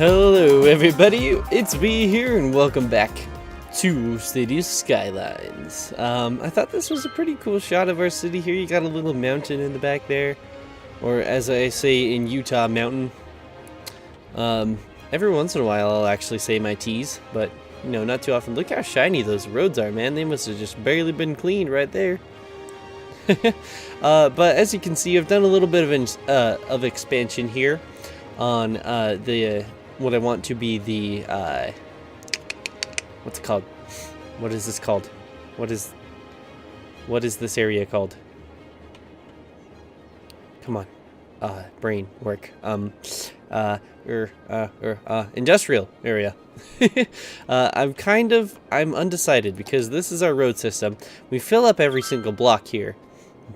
Hello everybody, it's me here and welcome back to Cities Skylines. I thought this was a pretty cool shot of our city here. You got a little mountain in the back there, or as I say in Utah, mountain. Every once in a while I'll actually say my T's, but you know, not too often. Look how shiny those roads are, man. They must have just barely been cleaned right there. But as you can see, I've done a little bit of expansion here on what I want to be the what's it called? What is this called? What is this area called? Come on, brain work. Industrial area. I'm undecided because this is our road system. We fill up every single block here,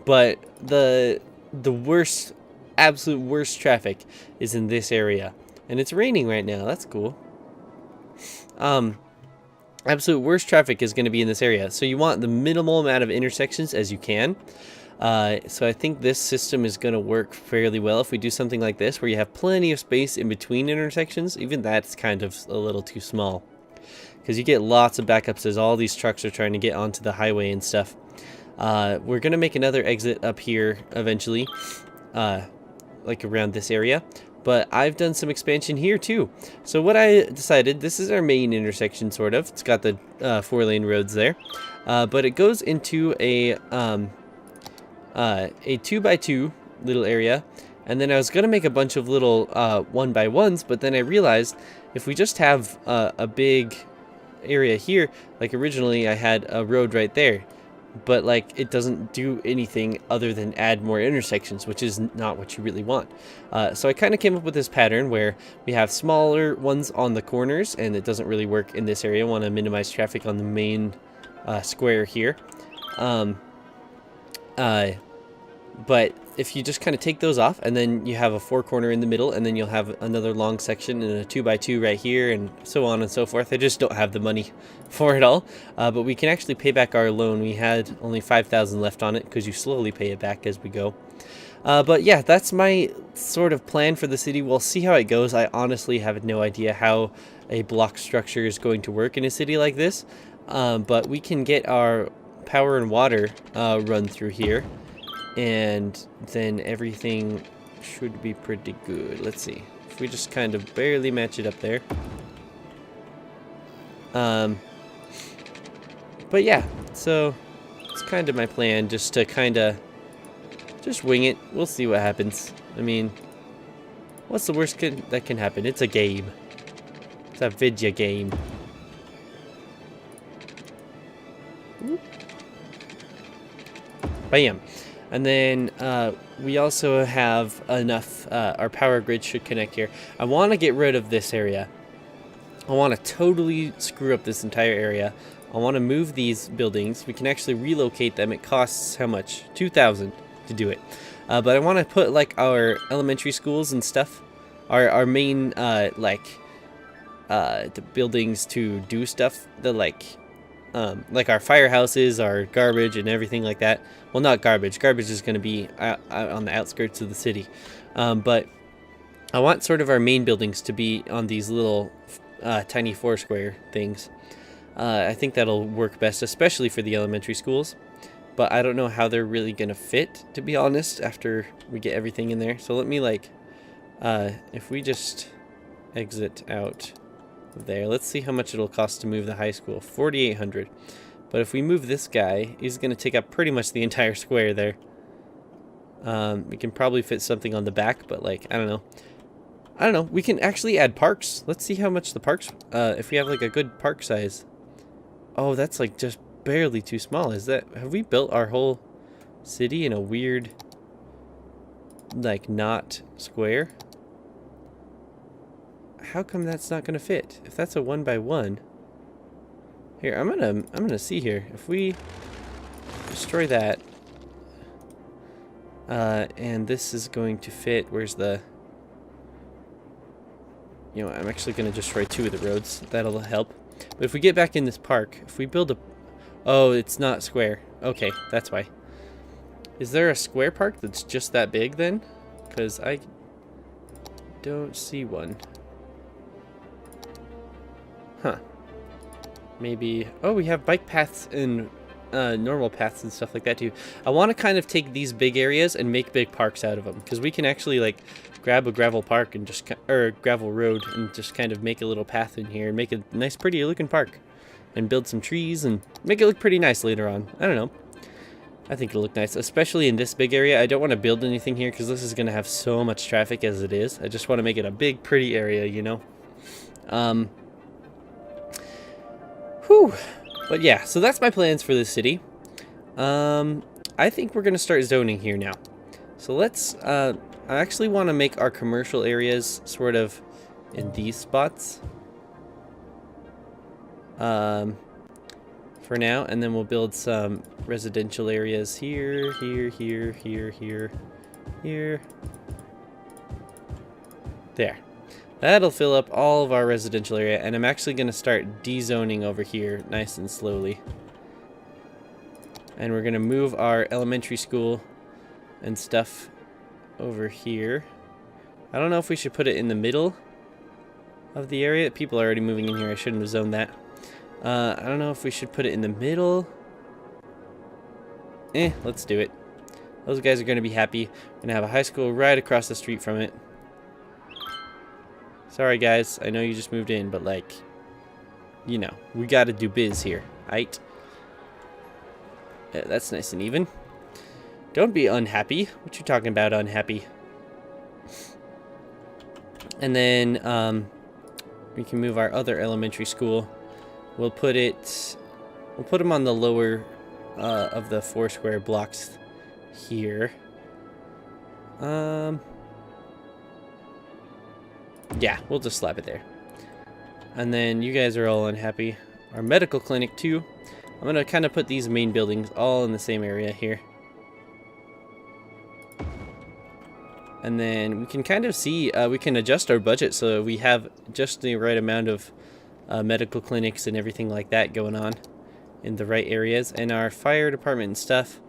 but the worst, absolute worst traffic is in this area. And it's raining right now. That's cool. Absolute worst traffic is going to be in this area. So you want the minimal amount of intersections as you can. So I think this system is going to work fairly well if we do something like this, where you have plenty of space in between intersections. Even that's kind of a little too small, because you get lots of backups as all these trucks are trying to get onto the highway and stuff. We're going to make another exit up here eventually, like around this area. But I've done some expansion here too. So what I decided, this is our main intersection, sort of. It's got the 4-lane roads there, but it goes into a 2x2 little area. And then I was gonna make a bunch of little 1x1s, but then I realized if we just have a big area here, like originally I had a road right there, but like it doesn't do anything other than add more intersections, which is not what you really want. So I kind of came up with this pattern where we have smaller ones on the corners, and it doesn't really work in this area. I want to minimize traffic on the main square here. But if you just kind of take those off, and then you have a 4-corner in the middle, and then you'll have another long section and a 2x2 right here, and so on and so forth. I just don't have the money for it all, but we can actually pay back our loan. We had only 5,000 left on it because you slowly pay it back as we go. But yeah, that's my sort of plan for the city. We'll see how it goes. I honestly have no idea how a block structure is going to work in a city like this, but we can get our power and water run through here, and then everything should be pretty good. Let's see if we just kind of barely match it up there. But yeah, so it's kind of my plan, just to kind of just wing it. We'll see what happens. I mean, what's the worst that can happen? It's a game. It's a video game. Bam. And then we also have enough, our power grid should connect here. I want to get rid of this area. I want to totally screw up this entire area. I want to move these buildings. We can actually relocate them. It costs how much? 2,000 to do it. But I want to put like our elementary schools and stuff, our main the buildings to do stuff, like our firehouses, our garbage and everything like that. Well, not garbage. Garbage is going to be out on the outskirts of the city. But I want sort of our main buildings to be on these little tiny 4-square things. I think that'll work best, especially for the elementary schools. But I don't know how they're really going to fit, to be honest, after we get everything in there. So let me if we just exit out there, let's see how much it'll cost to move the high school. 4,800. But if we move this guy, he's going to take up pretty much the entire square there. We can probably fit something on the back, but like, I don't know. We can actually add parks. Let's see how much the parks, if we have like a good park size. Oh, that's like just barely too small. Have we built our whole city in a weird, like, not square? How come that's not gonna fit? If that's a 1x1. Here, I'm gonna see here. If we destroy that, and this is going to fit. Where's the? You know, I'm actually gonna destroy 2 of the roads. That'll help. But if we get back in this park, if we build a, oh, it's not square. Okay, that's why. Is there a square park that's just that big then? Because I don't see one. Huh. Maybe... Oh, we have bike paths and normal paths and stuff like that too. I want to kind of take these big areas and make big parks out of them, because we can actually like grab a gravel park and just... or gravel road and just kind of make a little path in here and make a nice pretty looking park. And build some trees and make it look pretty nice later on. I don't know. I think it'll look nice, especially in this big area. I don't want to build anything here because this is going to have so much traffic as it is. I just want to make it a big, pretty area, you know? Whew. But yeah, so that's my plans for this city. I think we're going to start zoning here now. So let's, I actually want to make our commercial areas sort of in these spots. For now, and then we'll build some residential areas here, here, here, here, here, here. There. That'll fill up all of our residential area, and I'm actually going to start dezoning over here nice and slowly. And we're going to move our elementary school and stuff over here. I don't know if we should put it in the middle of the area. People are already moving in here. I shouldn't have zoned that. I don't know if we should put it in the middle. Let's do it. Those guys are going to be happy. We're going to have a high school right across the street from it. Sorry, guys. I know you just moved in, but, like, you know, we got to do biz here, right? Yeah, that's nice and even. Don't be unhappy. What you talking about, unhappy? And then, we can move our other elementary school. We'll put them on the lower of the 4 square blocks here. Yeah, we'll just slap it there. And then you guys are all unhappy. Our medical clinic too. I'm gonna kind of put these main buildings all in the same area here. And then we can kind of see, we can adjust our budget so we have just the right amount of medical clinics and everything like that going on in the right areas. And our fire department and stuff.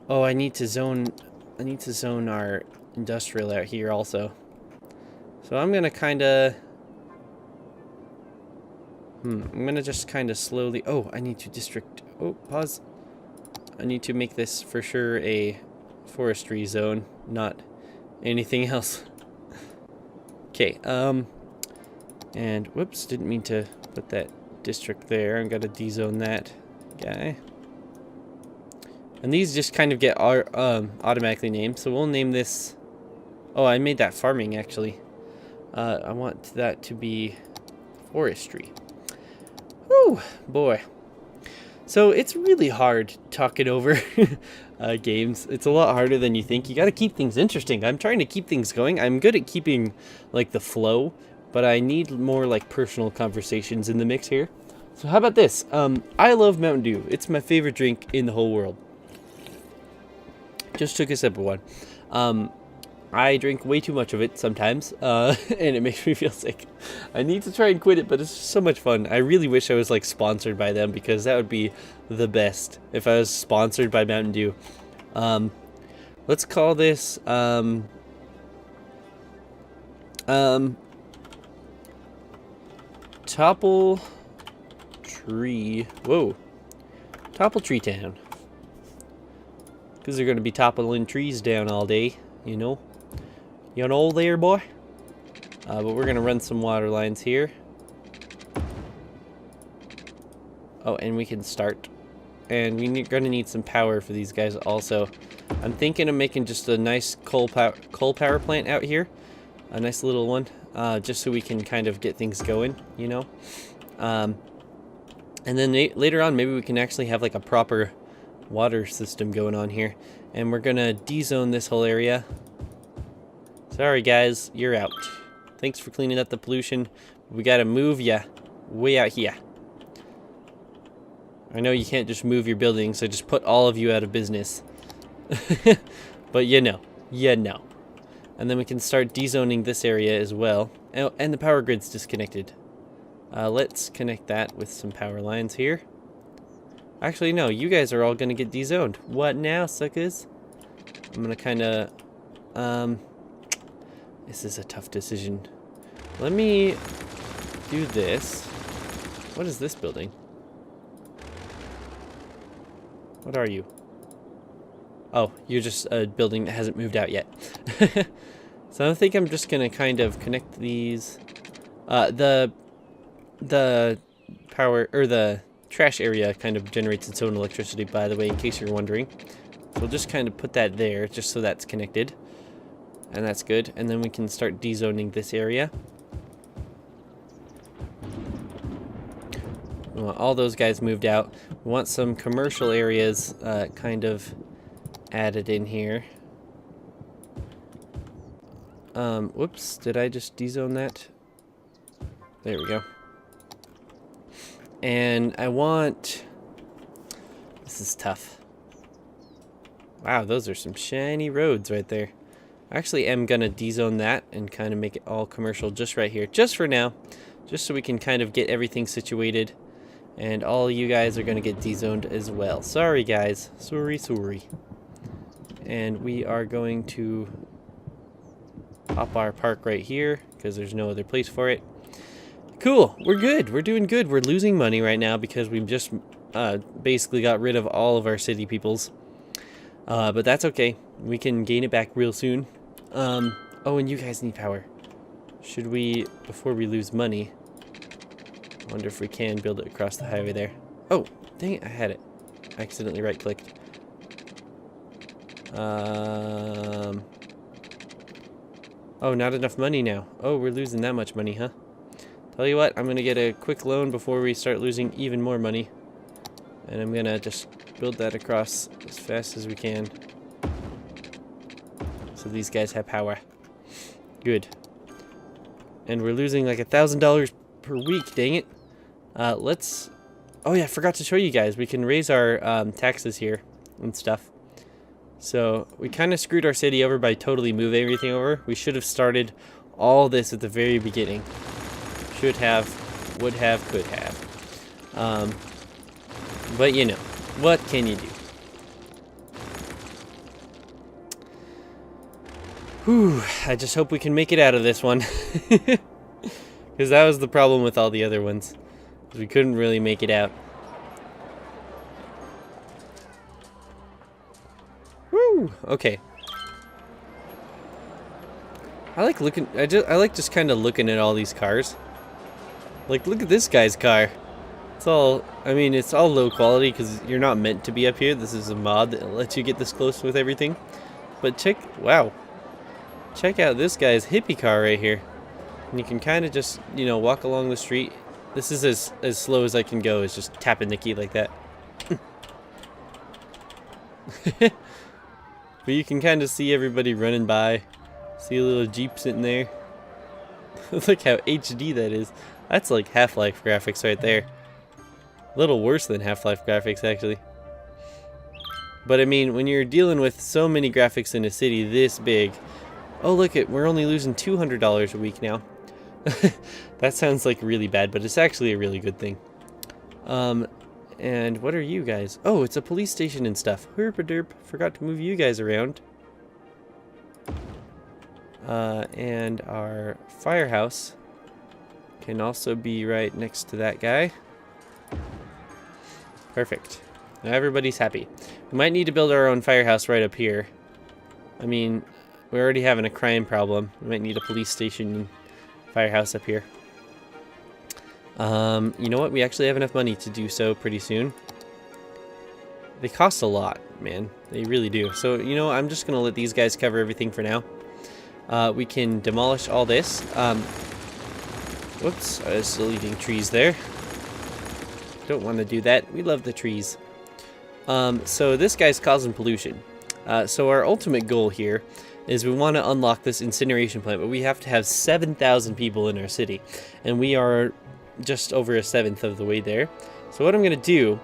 Oh, I need to zone our industrial out here also. So I'm gonna kind of I'm gonna just kind of slowly... Oh, I need to district... Oh, pause. I need to make this for sure a forestry zone, not anything else. Okay, and whoops, didn't mean to put that district there. I'm gonna dezone that guy. And these just kind of get automatically named, so we'll name this... Oh, I made that farming, actually. I want that to be forestry. Whew, boy. So it's really hard talking over games. It's a lot harder than you think. You got to keep things interesting. I'm trying to keep things going. I'm good at keeping like the flow, but I need more like personal conversations in the mix here. So how about this? I love Mountain Dew. It's my favorite drink in the whole world. Just took a sip of one. I drink way too much of it sometimes, and it makes me feel sick. I need to try and quit it, but it's just so much fun. I really wish I was like sponsored by them, because that would be the best if I was sponsored by Mountain Dew. Let's call this Topple Tree. Whoa, Topple Tree Town, because they're going to be toppling trees down all day, you know. You know there, boy? But we're going to run some water lines here. Oh, and we can start. And we're going to need some power for these guys also. I'm thinking of making just a nice coal power plant out here. A nice little one. Just so we can kind of get things going, you know. And then later on, maybe we can actually have like a proper water system going on here. And we're going to dezone this whole area. Sorry guys, you're out. Thanks for cleaning up the pollution. We gotta move ya way out here. I know you can't just move your building, so just put all of you out of business. But you know. And then we can start dezoning this area as well. Oh, and the power grid's disconnected. Let's connect that with some power lines here. Actually, no, you guys are all gonna get dezoned. What now, suckers? I'm gonna kinda, this is a tough decision. Let me do this. What is this building? What are you? Oh, you're just a building that hasn't moved out yet. So I think I'm just gonna kind of connect these. The power, or the trash area kind of generates its own electricity, by the way, in case you're wondering. So we'll just kind of put that there, just so that's connected. And that's good. And then we can start dezoning this area. We want all those guys moved out. We want some commercial areas kind of added in here. Whoops, did I just dezone that? There we go. And I want... This is tough. Wow, those are some shiny roads right there. I actually am going to dezone that and kind of make it all commercial just right here. Just for now. Just so we can kind of get everything situated. And all you guys are going to get dezoned as well. Sorry, guys. Sorry. And we are going to pop our park right here because there's no other place for it. Cool. We're good. We're doing good. We're losing money right now because we've just basically got rid of all of our city peoples. But that's okay. We can gain it back real soon. Oh, and you guys need power. Should we, before we lose money, I wonder if we can build it across the highway there. Oh, dang it, I had it. I accidentally right-clicked. Oh, not enough money now. Oh, we're losing that much money, huh? Tell you what, I'm going to get a quick loan before we start losing even more money. And I'm going to just build that across as fast as we can. So these guys have power. Good. And we're losing like $1,000 per week, dang it. Let's... Oh yeah, I forgot to show you guys. We can raise our taxes here and stuff. So we kind of screwed our city over by totally moving everything over. We should have started all this at the very beginning. Should have, would have, could have. But you know, what can you do? Whew, I just hope we can make it out of this one. Because that was the problem with all the other ones. We couldn't really make it out. Woo! Okay. I like looking. I like just kind of looking at all these cars. Like, look at this guy's car. It's all. I mean, it's all low quality because you're not meant to be up here. This is a mod that lets you get this close with everything. But check. Wow. Check out this guy's hippie car right here. And you can kind of just, you know, walk along the street. This is as slow as I can go, is just tapping the key like that. But you can kind of see everybody running by. See a little Jeep sitting there. Look how HD that is. That's like Half-Life graphics right there. A little worse than Half-Life graphics, actually. But I mean, when you're dealing with so many graphics in a city this big... Oh, look, we're only losing $200 a week now. That sounds like really bad, but it's actually a really good thing. And what are you guys? Oh, it's a police station and stuff. Herp-a-derp. Forgot to move you guys around. And our firehouse can also be right next to that guy. Perfect. Now everybody's happy. We might need to build our own firehouse right up here. I mean, we're already having a crime problem. We might need a police station and firehouse up here. You know what? We actually have enough money to do so pretty soon. They cost a lot, man. They really do. So, you know, I'm just going to let these guys cover everything for now. We can demolish all this. Whoops, I was still eating trees there. Don't want to do that. We love the trees. So this guy's causing pollution. So our ultimate goal here is we want to unlock this incineration plant, but we have to have 7,000 people in our city. And we are just over a seventh of the way there. So what I'm going to do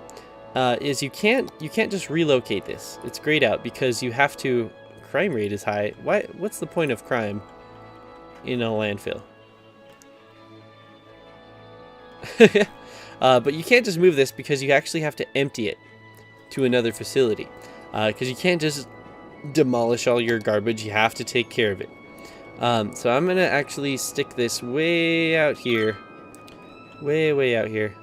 is you can't just relocate this. It's grayed out because you have to... Crime rate is high. What's the point of crime in a landfill? But you can't just move this because you actually have to empty it to another facility. Because you can't just demolish all your garbage. You have to take care of it. So I'm going to actually stick this way out here. Way out here.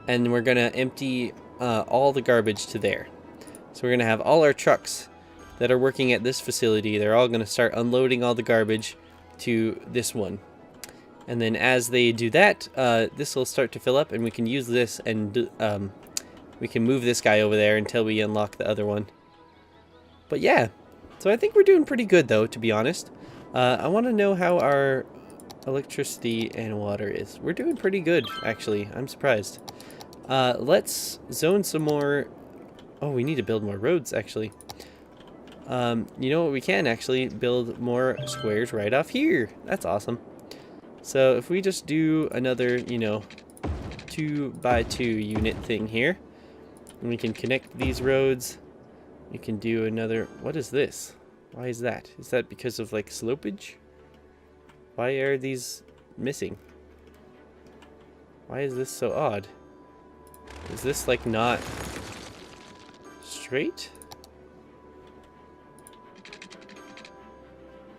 and we're gonna empty all the garbage to there. So we're gonna have all our trucks that are working at this facility. They're all gonna start unloading all the garbage to this one. And then as they do that, this will start to fill up, and we can use this, and we can move this guy over there until we unlock the other one. But yeah, so I think we're doing pretty good though, to be honest. I want to know how our electricity and water is. We're doing pretty good, actually. I'm surprised. Let's zone some more. Oh, we need to build more roads, actually. You know what? We can actually build more squares right off here. That's awesome. So if we just do another, you know, 2x2 unit thing here, and we can connect these roads. We can do another. What is this? Why is that? Is that because of like slopage? Why are these missing? Why is this so odd? Is this like not straight?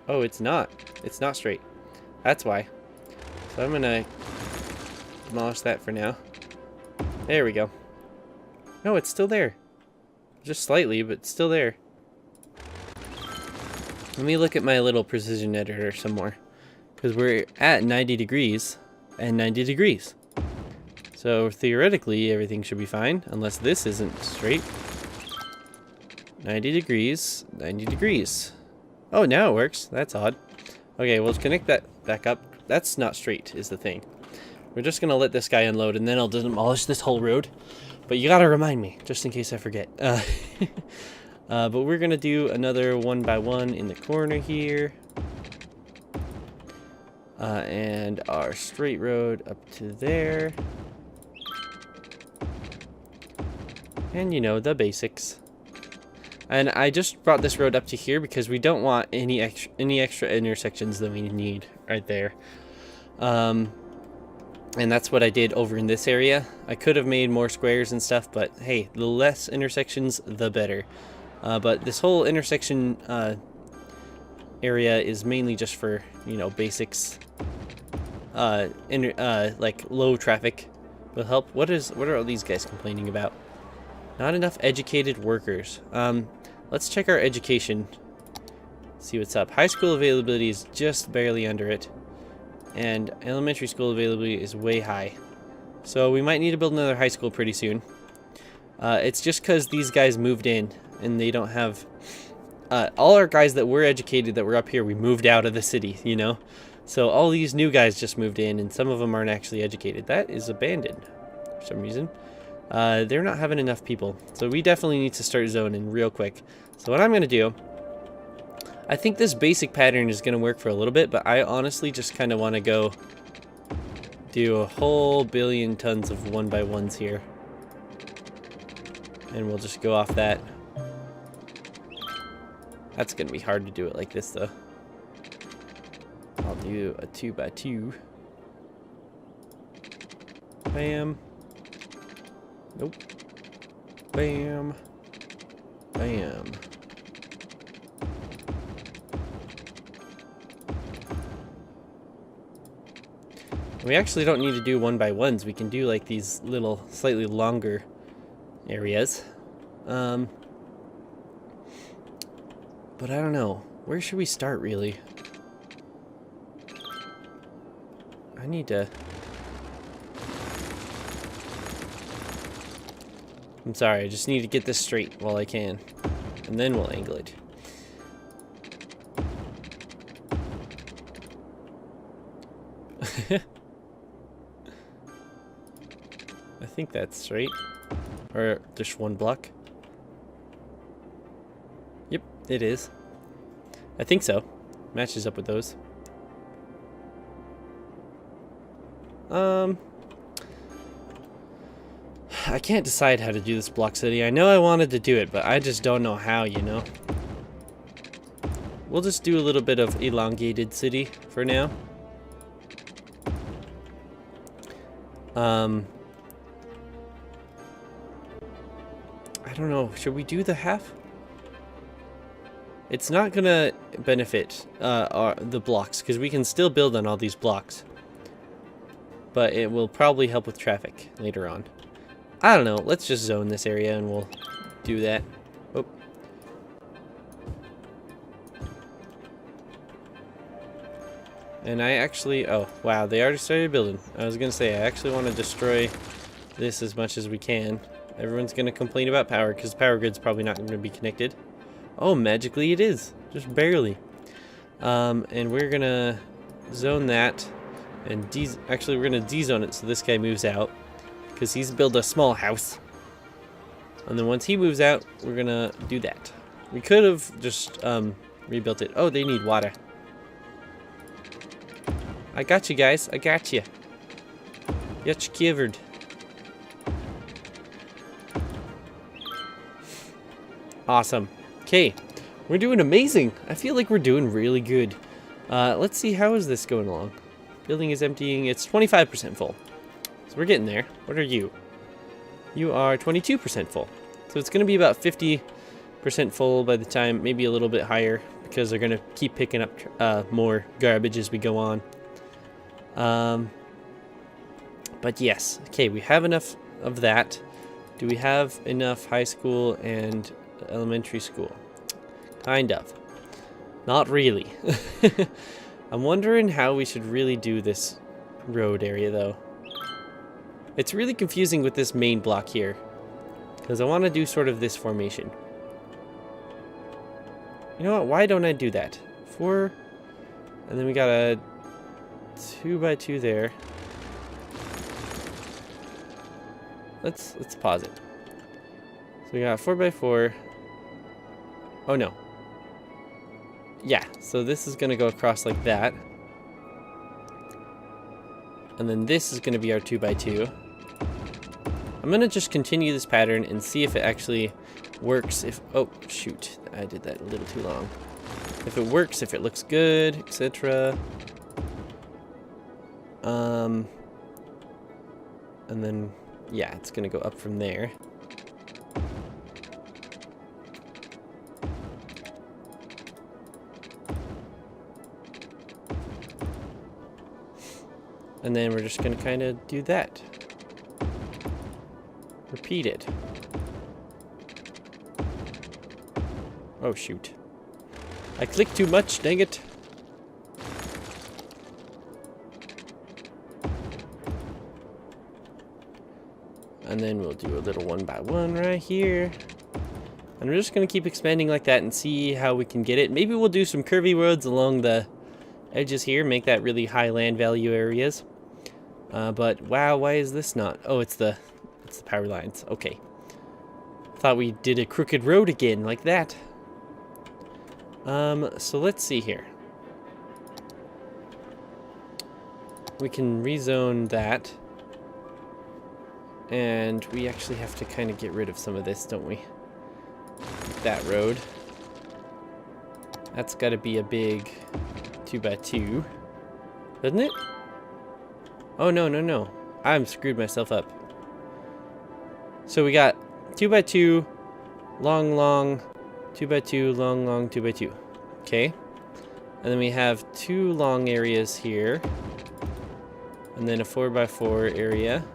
Oh, it's not. It's not straight. That's why. So I'm gonna demolish that for now. There we go. No, it's still there. Just slightly, but still there. Let me look at my little precision editor some more. Because we're at 90 degrees and 90 degrees. So theoretically, everything should be fine, unless this isn't straight. 90 degrees, 90 degrees. Oh, now it works. That's odd. Okay, we'll connect that back up. That's not straight, is the thing. We're just going to let this guy unload, and then I'll demolish this whole road. But you got to remind me, just in case I forget. But we're going to do another 1x1 in the corner here. And our straight road up to there. And, you know, the basics. And I just brought this road up to here because we don't want any extra intersections than we need right there. And that's what I did over in this area. I could have made more squares and stuff, but hey, the less intersections, the better. But this whole intersection area is mainly just for, you know, basics. Like low traffic will help. What are all these guys complaining about? Not enough educated workers. Let's check our education. See what's up. High school availability is just barely under it. And elementary school availability is way high. So we might need to build another high school pretty soon. It's just because these guys moved in and they don't have... all our guys that were educated that were up here, we moved out of the city, you know? So all these new guys just moved in and some of them aren't actually educated. That is abandoned for some reason. They're not having enough people. So we definitely need to start zoning real quick. So what I'm going to do... I think this basic pattern is going to work for a little bit, but I honestly just kind of want to go do a whole billion tons of 1x1s here. And we'll just go off that. That's going to be hard to do it like this, though. I'll do a 2x2. Bam. Nope. Bam. Bam. We actually don't need to do 1x1s. We can do like these little, slightly longer areas. But I don't know. Where should we start, really? I need to... I'm sorry, I just need to get this straight while I can. And then we'll angle it. I think that's straight. Or just one block. Yep, it is. I think so. Matches up with those. I can't decide how to do this block city. I know I wanted to do it, but I just don't know how, you know? We'll just do a little bit of elongated city for now. I don't know. Should we do the half? It's not gonna benefit the blocks because we can still build on all these blocks, but it will probably help with traffic later on. I don't know. Let's just zone this area and we'll do that. Oh. And I actually... Oh, wow. They already started building. I was going to say, I actually want to destroy this as much as we can. Everyone's going to complain about power because the power grid's probably not going to be connected. Oh, magically it is. Just barely. And we're going to zone that. And actually, we're going to de-zone it so this guy moves out. Because he's built a small house. And then once he moves out, we're going to do that. We could have just rebuilt it. Oh, they need water. I got you guys. I got you. Got you covered. Awesome. Okay. We're doing amazing. I feel like we're doing really good. Let's see, how is this going along? Building is emptying. It's 25% full. So we're getting there. What are you? You are 22% full. So it's going to be about 50% full by the time, maybe a little bit higher, because they're going to keep picking up more garbage as we go on. But yes. Okay, we have enough of that. Do we have enough high school and elementary school? Kind of. Not really. I'm wondering how we should really do this road area, though. It's really confusing with this main block here, because I want to do sort of this formation. You know what? Why don't I do that? 4, and then we got a 2x2 there. Let's pause it. So we got 4x4. Oh no. Yeah, so this is going to go across like that. And then this is going to be our 2x2. I'm going to just continue this pattern and see if it actually works. If oh, shoot. I did that a little too long. If it works, if it looks good, etc. And then, yeah, it's going to go up from there. And then we're just going to kind of do that. Repeat it. Oh, shoot. I clicked too much, dang it. And then we'll do a little 1x1 right here. And we're just going to keep expanding like that and see how we can get it. Maybe we'll do some curvy roads along the edges here, make that really high land value areas. But wow, why is this not? Oh, it's the power lines. Okay. Thought we did a crooked road again, like that. So let's see here. We can rezone that. And we actually have to kind of get rid of some of this, don't we? That road. That's got to be a big 2x2. Doesn't it? Oh, no, no, no. I'm screwed myself up. So we got 2x2, long, long, 2x2, long, long, 2x2. Okay. And then we have 2 long areas here. And then a 4x4 area.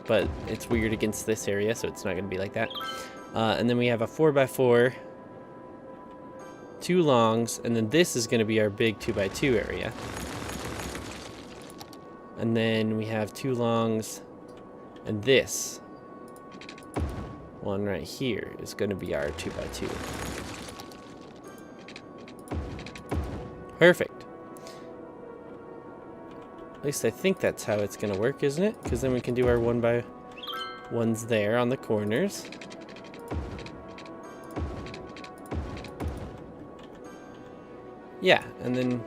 But it's weird against this area, so it's not going to be like that. And then we have a 4x4, 2 longs, and then this is going to be our big 2x2 area. And then we have 2 longs, and this one right here is going to be our 2x2. Perfect. At least I think that's how it's going to work, isn't it? Because then we can do our 1x1s there on the corners. Yeah, and then...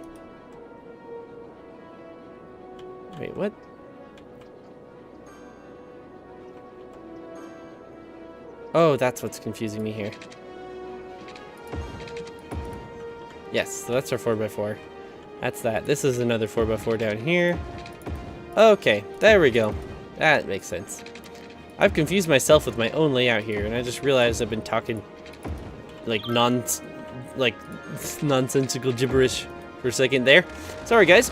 Wait, what? Oh, that's what's confusing me here. Yes, so that's our 4x4. That's that. This is another 4x4 down here. Okay, there we go. That makes sense. I've confused myself with my own layout here, and I just realized I've been talking like nonsensical gibberish for a second there. Sorry, guys.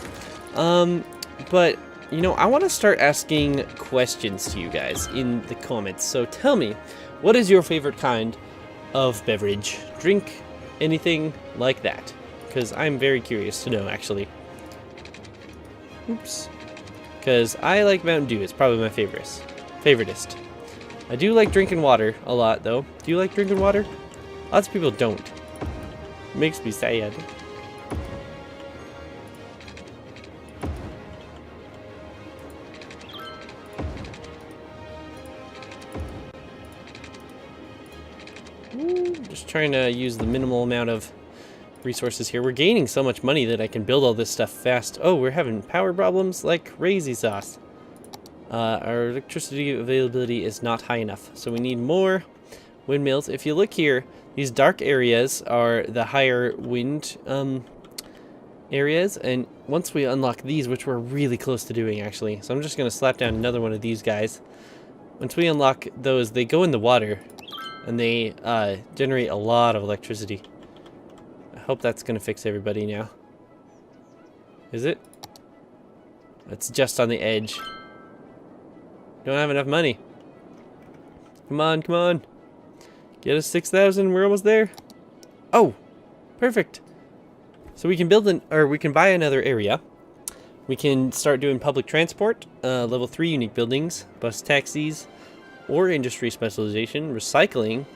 But you know, I want to start asking questions to you guys in the comments. So tell me, what is your favorite kind of beverage? Drink, anything like that? Because I'm very curious to know, actually. Oops. Because I like Mountain Dew. It's probably my favoritist. I do like drinking water a lot, though. Do you like drinking water? Lots of people don't. It makes me sad. Just trying to use the minimal amount of resources here. We're gaining so much money that I can build all this stuff fast. Oh, we're having power problems like crazy sauce. Our electricity availability is not high enough, so we need more windmills. If you look here, these dark areas are the higher wind areas, and once we unlock these, which we're really close to doing actually, so I'm just going to slap down another one of these guys. Once we unlock those, they go in the water, and they generate a lot of electricity. I hope that's going to fix everybody now. Is it? It's just on the edge. Don't have enough money. Come on, come on. Get us 6,000. We're almost there. Oh, perfect. So we can we can buy another area. We can start doing public transport, level 3 unique buildings, bus taxis, or industry specialization, recycling,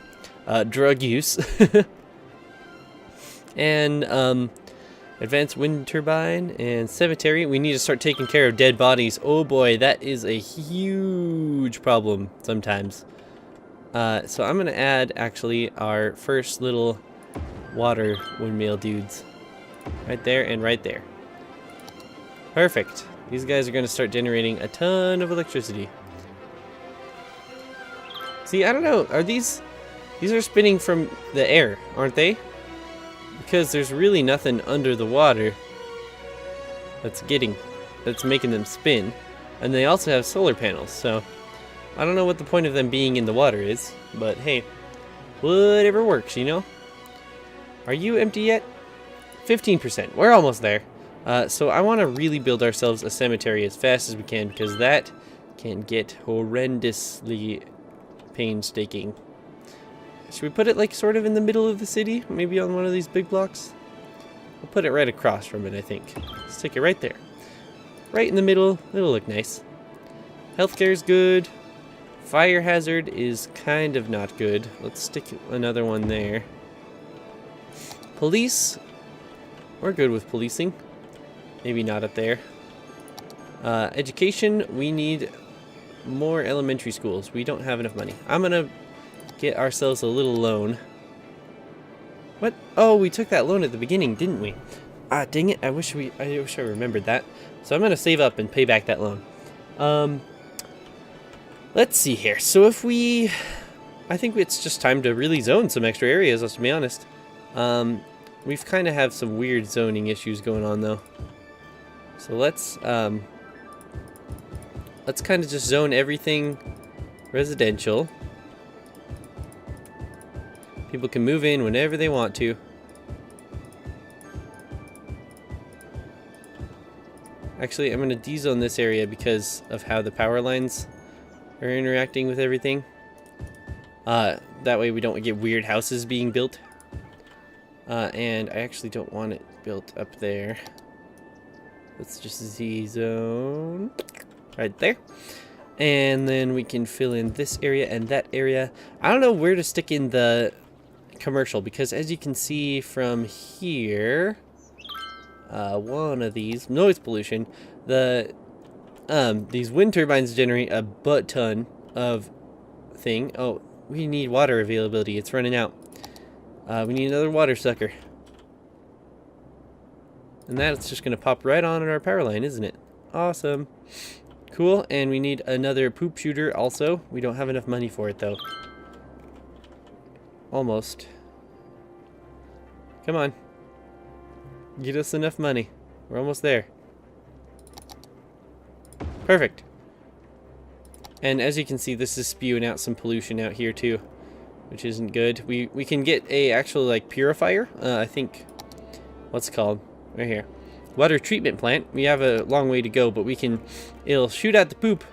drug use, and advanced wind turbine and cemetery. We need to start taking care of dead bodies. Oh boy, that is a huge problem sometimes. So I'm gonna add actually our first little water windmill dudes right there and right there. Perfect. These guys are gonna start generating a ton of electricity. See, I don't know, are these are spinning from the air, aren't they? Because there's really nothing under the water that's making them spin. And they also have solar panels, so I don't know what the point of them being in the water is, but hey, whatever works, you know? Are you empty yet? 15%, we're almost there. So I want to really build ourselves a cemetery as fast as we can, because that can get horrendously painstaking. Should we put it like sort of in the middle of the city? Maybe on one of these big blocks? We'll put it right across from it, I think. Let's stick it right there. Right in the middle. It'll look nice. Healthcare's good. Fire hazard is kind of not good. Let's stick another one there. Police. We're good with policing. Maybe not up there. Education. We need more elementary schools. We don't have enough money. I'm gonna get ourselves a little loan. What? Oh, we took that loan at the beginning, didn't we? Ah, dang it. I wish I remembered that. So I'm going to save up and pay back that loan. Let's see here. So I think it's just time to really zone some extra areas, let's be honest. We've kind of have some weird zoning issues going on though. So let's kind of just zone everything residential. People can move in whenever they want to. Actually, I'm going to dezone this area because of how the power lines are interacting with everything. That way we don't get weird houses being built. And I actually don't want it built up there. Let's just Z-zone right there. And then we can fill in this area and that area. I don't know where to stick in the commercial, because as you can see from here, one of these noise pollution, these wind turbines generate a butt ton of thing. Oh, we need water availability. It's running out. We need another water sucker, and that's just gonna pop right on our power line, isn't it? Awesome. Cool. And we need another poop shooter also. We don't have enough money for it though. Almost. Come on. Get us enough money. We're almost there. Perfect. And as you can see, this is spewing out some pollution out here too, which isn't good. We can get a actual like purifier. I think, what's it called? Right here. water treatment plant. We have a long way to go, but it'll shoot out the poop.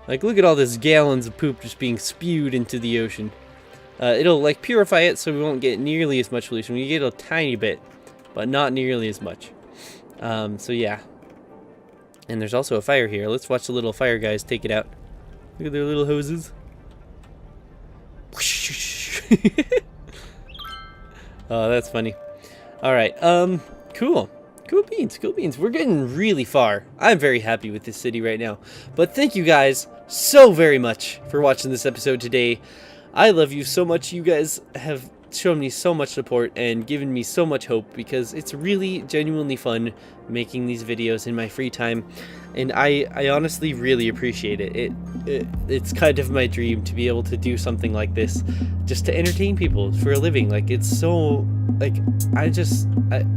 Like, look at all this gallons of poop just being spewed into the ocean. It'll like purify it so we won't get nearly as much pollution. We get a tiny bit, but not nearly as much. So yeah. And there's also a fire here. Let's watch the little fire guys take it out. Look at their little hoses. Oh, that's funny. Alright, cool. Cool beans, cool beans. We're getting really far. I'm very happy with this city right now. But thank you guys so very much for watching this episode today. I love you so much. You guys have shown me so much support and given me so much hope, because it's really genuinely fun making these videos in my free time, and I honestly really appreciate it. It's kind of my dream to be able to do something like this just to entertain people for a living. Like, it's so, like,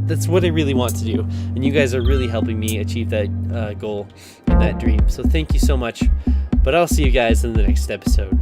that's what I really want to do, and you guys are really helping me achieve that goal and that dream. So thank you so much, but I'll see you guys in the next episode.